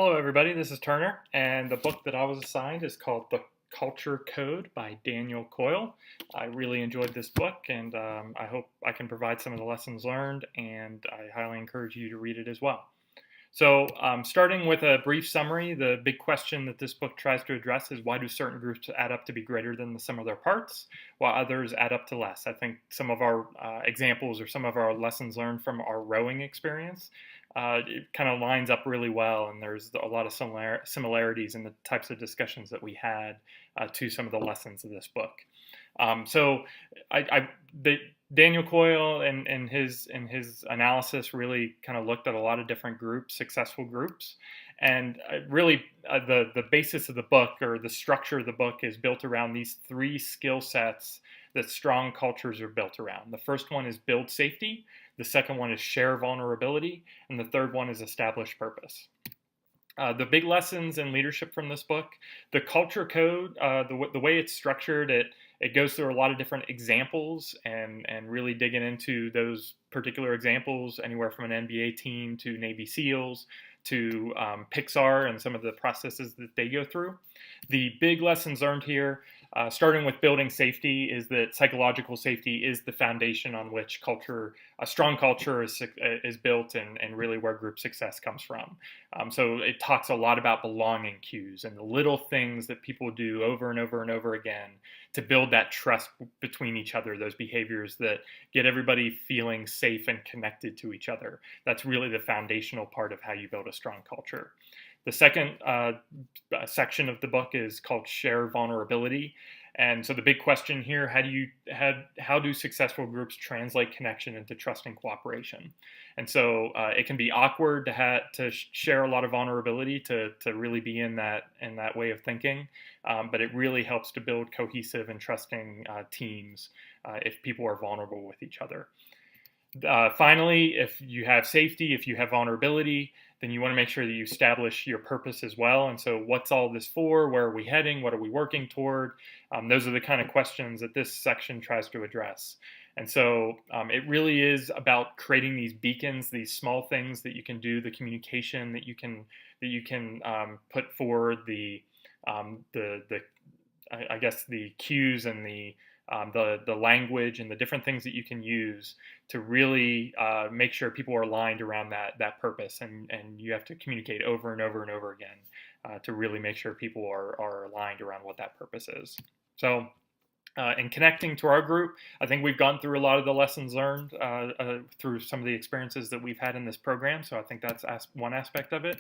Hello, everybody. This is Turner, and the book that I was assigned is called The Culture Code by Daniel Coyle. I really enjoyed this book, and I hope I can provide some of the lessons learned, and I highly encourage you to read it as well. So, starting with a brief summary, the big question that this book tries to address is why do certain groups add up to be greater than the sum of their parts, while others add up to less? I think some of our examples or some of our lessons learned from our rowing experience it kind of lines up really well, and there's a lot of similarities in the types of discussions that we had to some of the lessons of this book. So, the Daniel Coyle and his analysis really kind of looked at a lot of different groups, successful groups, and really the basis of the book or the structure of the book is built around these three skill sets that strong cultures are built around. The first one is build safety, the second one is share vulnerability, and the third one is establish purpose. The big lessons in leadership from this book, the culture code, the way it's structured, it goes through a lot of different examples and really digging into those particular examples, anywhere from an NBA team to Navy SEALs to Pixar and some of the processes that they go through. The big lessons learned here, starting with building safety, is that psychological safety is the foundation on which a strong culture is built, and really where group success comes from. So it talks a lot about belonging cues and the little things that people do over and over and over again to build that trust between each other, those behaviors that get everybody feeling safe and connected to each other. That's really the foundational part of how you build a strong culture. The second section of the book is called Share Vulnerability. And so the big question here, how do successful groups translate connection into trust and cooperation? And so it can be awkward to share a lot of vulnerability, to really be in that way of thinking, but it really helps to build cohesive and trusting teams if people are vulnerable with each other. Finally, if you have safety, if you have vulnerability, then you want to make sure that you establish your purpose as well. And so what's all this for? Where are we heading? What are we working toward? Those are the kind of questions that this section tries to address. And so it really is about creating these beacons, these small things that you can do, the communication that you can put forward, I guess the cues and the language and the different things that you can use to really make sure people are aligned around that purpose, and you have to communicate over and over and over again to really make sure people are aligned around what that purpose is. So in connecting to our group, I think we've gone through a lot of the lessons learned through some of the experiences that we've had in this program. So I think that's one aspect of it.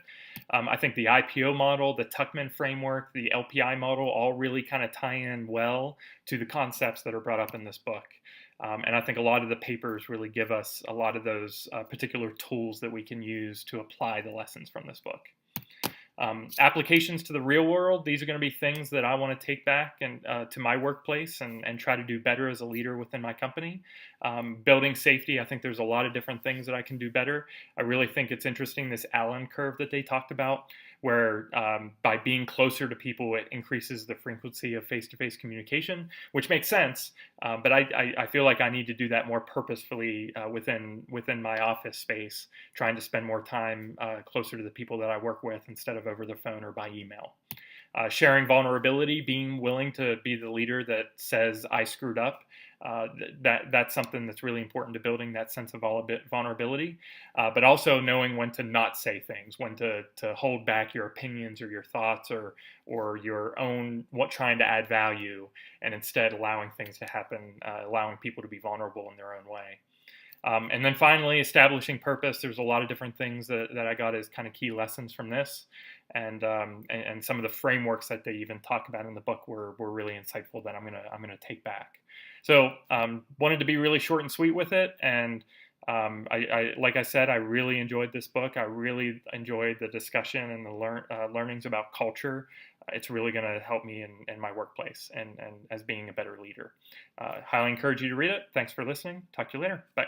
I think the IPO model, the Tuckman framework, the LPI model all really kind of tie in well to the concepts that are brought up in this book. And I think a lot of the papers really give us a lot of those particular tools that we can use to apply the lessons from this book. Applications to the real world, these are going to be things that I want to take back and to my workplace and try to do better as a leader within my company. Building safety, I think there's a lot of different things that I can do better. I really think it's interesting, this Allen curve that they talked about, where by being closer to people, it increases the frequency of face-to-face communication, which makes sense. But I feel like I need to do that more purposefully within my office space, trying to spend more time closer to the people that I work with instead of over the phone or by email. Sharing vulnerability, being willing to be the leader that says I screwed up. That's something that's really important to building that sense of vulnerability, but also knowing when to not say things, when to hold back your opinions or your thoughts or your own trying to add value, and instead allowing things to happen, allowing people to be vulnerable in their own way. And then finally, establishing purpose. There's a lot of different things that I got as kind of key lessons from this, and some of the frameworks that they even talk about in the book were really insightful that I'm gonna take back. So wanted to be really short and sweet with it, and I like I said, I really enjoyed this book. I really enjoyed the discussion and the learnings about culture. It's really going to help me in my workplace and as being a better leader. Highly encourage you to read it. Thanks for listening. Talk to you later. Bye.